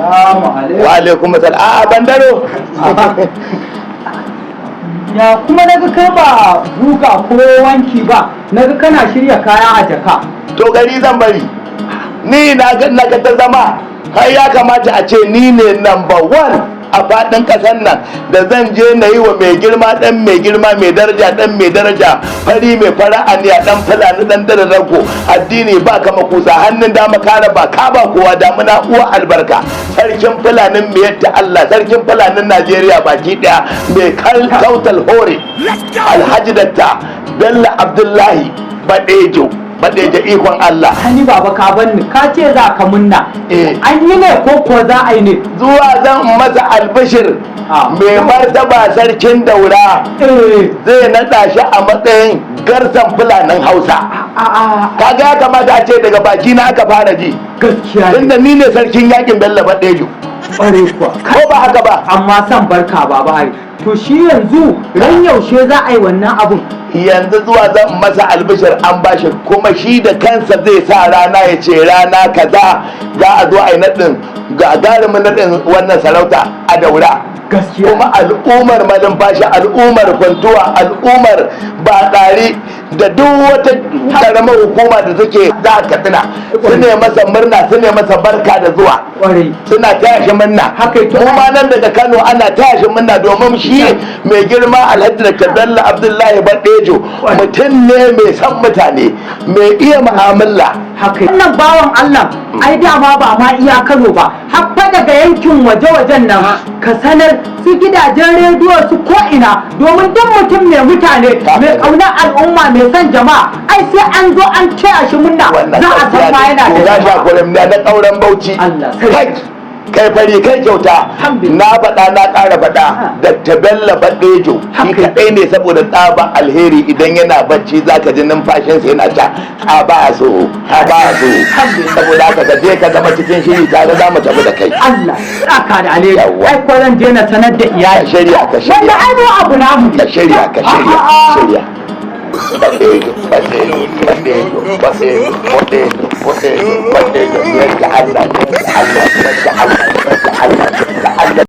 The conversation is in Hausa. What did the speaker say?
wa alaikum assalam. A bandaro. Ya kuma naga kai ba buga ko wanki ba, naga kana shirya kaya a jaka. To gari zan bari. Ni na ga ta zama har ya kamata a ce ni ne number 1 a faɗin ƙasar nan da zan je na yi wa mai girma ɗan mai girma mai daraja ɗan mai daraja fari mai fara aniya ɗan fulani ɗan dararrago addini ba kama kusa hannun dama kara ba ka ba kowa damuna uwa albarka sarkin fulanin mai yadda Allah sarkin fulanin Najeriya baki ɗaya mai kautal hore alhaji datta Bello Abdullahi Badejo ikon Allah. Hani baba ka banni ka ce za ka munna. An yi ne ko za a yi ne? Zuwa zan masa albishir mai martaba sarkin daura zai naɗa shi a matsayin garsan fulanin Hausa. Kaga ya kamata a ce daga baki na aka fara ji. Gaskiya. Tunda ni ne sarkin yakin Bello Badejo. Ƙware kuwa. Ko ba haka ba? Amma san barka baba hari. To shi yanzu ran yaushe za a yi wannan abun? Yanzu zuwa zan masa albishir an bashi kuma shi da kansa zai sa rana ya ce rana kaza za a zo a yi naɗin gagarumin naɗin wannan sarauta a daura. Gaskiya. Kuma al'ummar malumfashi al'ummar kwantuwa al'ummar baɗari da duk wata karamar hukuma da suke za a katsina su ne masa murna su ne masa barka da zuwa suna taya shi murna kuma nan daga Kano ana taya shi murna domin shi mai girma Alhaji da Bello Abdullahi Badejo mutum ne mai san mutane mai iya mu'amala. Wannan bawan Allah ai dama ba ma iya Kano ba haffa daga yankin waje-wajen nan ka sanar su gidajen rediyo su ko'ina domin duk mutum mai mutane mai ƙaunar al'umma mai son jama'a ai sai an zo an taya shi munna za a san ma yana da jama'a na ƙauren Bauchi kai fari kai kyauta na faɗa na ƙara faɗa da Bello Badejo shi kaɗai ne saboda tsaba alheri idan yana bacci zaka ji numfashinsa yana ta a ba so saboda haka ka je ka zama cikin shiri tare za mu tafi da kai Allah saka da alheri ai ko zan je na sanar da iyali ka shirya wanda ai mu abu namu ka shirya Badejo, yadda Allah